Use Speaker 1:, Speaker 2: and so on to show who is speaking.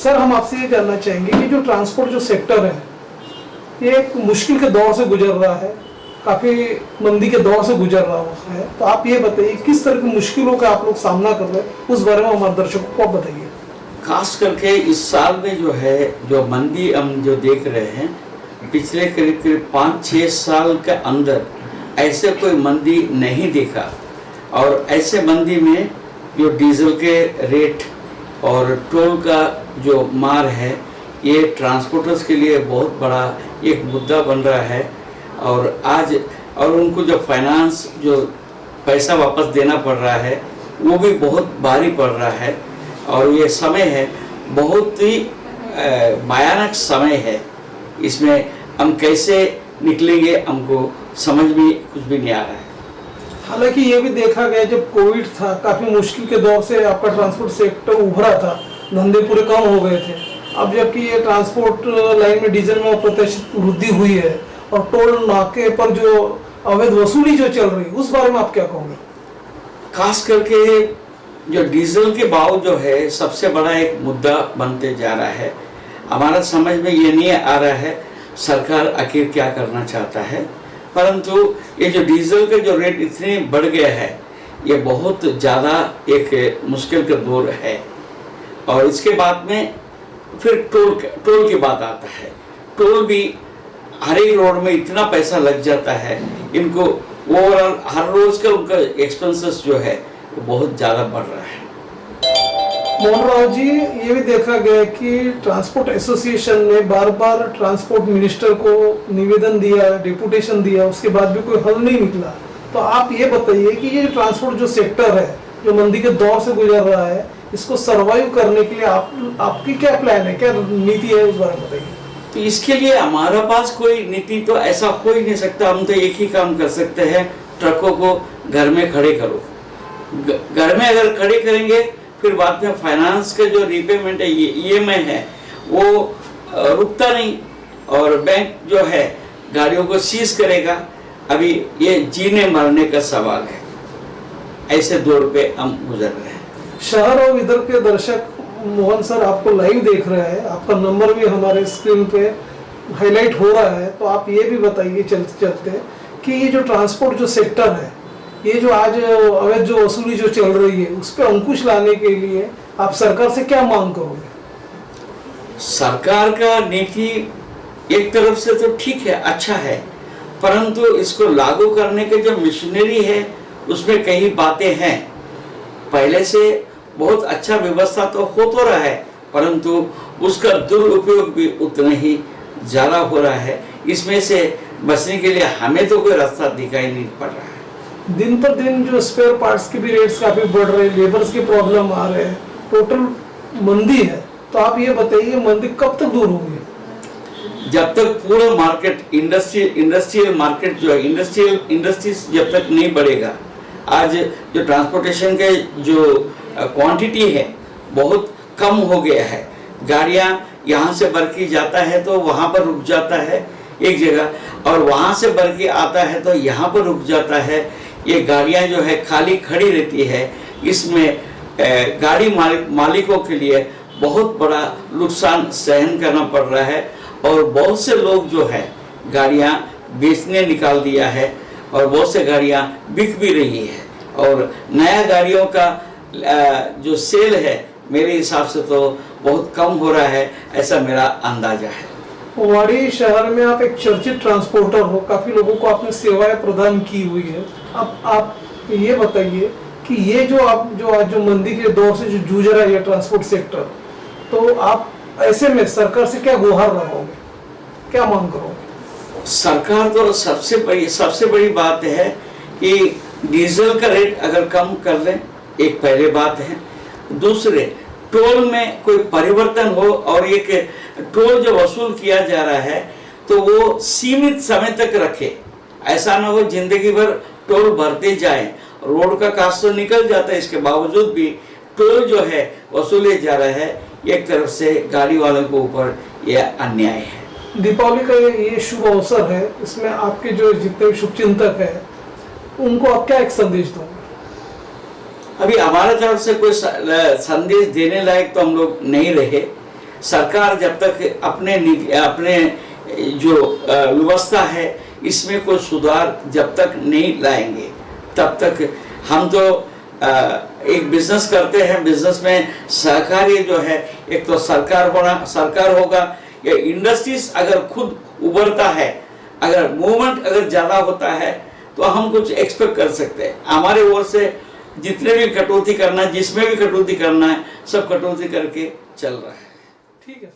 Speaker 1: Sir हम आपसे ये जानना चाहेंगे कि जो ट्रांसपोर्ट जो सेक्टर है ये एक मुश्किल के दौर से गुजर रहा है, काफ़ी मंदी के दौर से गुजर रहा है, तो आप ये बताइए किस तरह की मुश्किलों का आप लोग सामना कर रहे हैं, उस बारे में हमारे दर्शकों को आप बताइए।
Speaker 2: खास करके इस साल में जो है जो मंदी हम जो देख रहे हैं, पिछले करीब करीब 5-6 साल के अंदर ऐसे कोई मंदी नहीं देखा। और ऐसे मंदी में जो डीजल के रेट और टोल का जो मार है, ये ट्रांसपोर्टर्स के लिए बहुत बड़ा एक मुद्दा बन रहा है। और उनको जो फाइनेंस जो पैसा वापस देना पड़ रहा है वो भी बहुत भारी पड़ रहा है। और ये समय है बहुत ही भयानक समय है, इसमें हम कैसे निकलेंगे हमको समझ में कुछ भी नहीं आ रहा है।
Speaker 1: हालांकि ये भी देखा गया जब कोविड था, काफ़ी मुश्किल के दौर से आपका ट्रांसपोर्ट सेक्टर उभरा था, धंधे पूरे कम हो गए थे। अब जबकि ये ट्रांसपोर्ट लाइन में डीजल में अप्रत्याशित वृद्धि हुई है और टोल नाके पर जो अवैध वसूली जो चल रही है, उस बारे में आप क्या कहोगे?
Speaker 2: खास करके जो डीजल के भाव जो है सबसे बड़ा एक मुद्दा बनते जा रहा है। हमारा समझ में ये नहीं आ रहा है सरकार आखिर क्या करना चाहता है, परंतु ये जो डीजल का जो रेट इतने बढ़ गया है ये बहुत ज़्यादा एक मुश्किल का दौर है। और इसके बाद में फिर टोल की बात आता है। टोल भी हर एक रोड में इतना पैसा लग जाता है, इनको ओवरऑल हर रोज का उनका एक्सपेंसेस जो है वो बहुत ज़्यादा बढ़ रहा है।
Speaker 1: मोहन राव जी, ये भी देखा गया कि ट्रांसपोर्ट एसोसिएशन ने बार बार ट्रांसपोर्ट मिनिस्टर को निवेदन दिया, डेपुटेशन दिया, उसके बाद भी कोई हल नहीं निकला। तो आप ये बताइए कि ये ट्रांसपोर्ट जो सेक्टर है जो मंदी के दौर से गुजर रहा है, इसको सर्वाइव करने के लिए आपकी क्या प्लान है, क्या नीति है, उस बारे में बताइए।
Speaker 2: तो इसके लिए हमारा पास कोई नीति तो ऐसा हो ही नहीं सकता। हम तो एक ही काम कर सकते हैं, ट्रकों को घर में खड़े करो। घर में अगर खड़े करेंगे फिर बाद में फाइनेंस का जो रीपेमेंट है, EMI है, वो रुकता नहीं और बैंक जो है गाड़ियों को सीज करेगा। अभी ये जीने मरने का सवाल है, ऐसे दौर पे हम गुजर रहे हैं।
Speaker 1: शहर और इधर के दर्शक मोहन सर आपको लाइव देख रहे हैं, आपका नंबर भी हमारे स्क्रीन पे हाईलाइट हो रहा है, तो आप ये भी बताइए चलते चलते कि ये जो ट्रांसपोर्ट जो सेक्टर है, ये जो आज अवैध जो वसूली जो चल रही है, उस पर अंकुश लाने के लिए आप सरकार से क्या मांग करोगे?
Speaker 2: सरकार का नीति एक तरफ से तो ठीक है, अच्छा है, परंतु इसको लागू करने के जो मिशनरी है उसमें कई बातें हैं। पहले से बहुत अच्छा व्यवस्था तो हो तो रहा है, परंतु उसका दुरुपयोग भी उतना ही ज़्यादा हो रहा है। इसमें से बचने के लिए हमें तो कोई रास्ता दिखाई नहीं पड़ रहा है।
Speaker 1: दिन पर दिन जो स्पेयर पार्ट्स के भी रेट्स काफ़ी बढ़ रहे हैं, लेबर्स के प्रॉब्लम आ रहे हैं, टोटल मंदी है। तो आप ये बताइए मंदी कब तक दूर होगी?
Speaker 2: जब तक पूरा मार्केट इंडस्ट्रियल मार्केट जो है, इंडस्ट्रीज जब तक नहीं बढ़ेगा। आज जो ट्रांसपोर्टेशन के जो क्वांटिटी है बहुत कम हो गया है। गाड़ियाँ यहाँ से भर के जाता है तो वहाँ पर रुक जाता है एक जगह, और वहाँ से भर के आता है तो यहाँ पर रुक जाता है। ये गाड़ियाँ जो है खाली खड़ी रहती है। इसमें गाड़ी मालिकों के लिए बहुत बड़ा नुकसान सहन करना पड़ रहा है। और बहुत से लोग जो है गाड़ियाँ बेचने निकाल दिया है और बहुत से गाड़ियाँ बिक भी रही है। और नया गाड़ियों का जो सेल है मेरे हिसाब से तो बहुत कम हो रहा है, ऐसा मेरा अंदाजा है।
Speaker 1: वाड़ी शहर में आप एक चर्चित ट्रांसपोर्टर हो, काफ़ी लोगों को आपने सेवाएं प्रदान की हुई है। अब आप ये बताइए कि ये जो आज जो मंदी के दौर से जो जूझ रहा है ये ट्रांसपोर्ट सेक्टर, तो आप ऐसे में सरकार से क्या गुहार लगाओगे, क्या मांग करोगे?
Speaker 2: सरकार तो सबसे बड़ी बात है कि डीजल का रेट अगर कम कर लें, एक पहले बात है। दूसरे, टोल में कोई परिवर्तन हो और एक टोल जो वसूल किया जा रहा है तो वो सीमित समय तक रखे। ऐसा ना हो जिंदगी भर टोल भरते जाए, रोड का कास्ट तो निकल जाता है, इसके बावजूद भी टोल जो है वसूले जा रहा है। एक तरफ से गाड़ी वालों के ऊपर यह अन्याय है।
Speaker 1: दीपावली का ये शुभ अवसर है, इसमें आपके जो जितने भी शुभचिंतक है उनको आप क्या एक संदेश दोगे?
Speaker 2: अभी हमारा तरफ से कोई संदेश देने लायक तो हम लोग नहीं रहे, सरकार जब तक अपने जो व्यवस्था है इसमें कोई सुधार जब तक नहीं लाएंगे तब तक हम तो एक बिजनेस करते हैं। बिजनेस में सहकार्य जो है, एक तो सरकार होगा या इंडस्ट्रीज अगर खुद उभरता है, अगर मूवमेंट अगर ज़्यादा होता है तो हम कुछ एक्सपेक्ट कर सकते हैं। हमारे ओर से जितने भी कटौती करना है, जिसमें भी कटौती करना है, सब कटौती करके चल रहा है।
Speaker 1: ठीक है।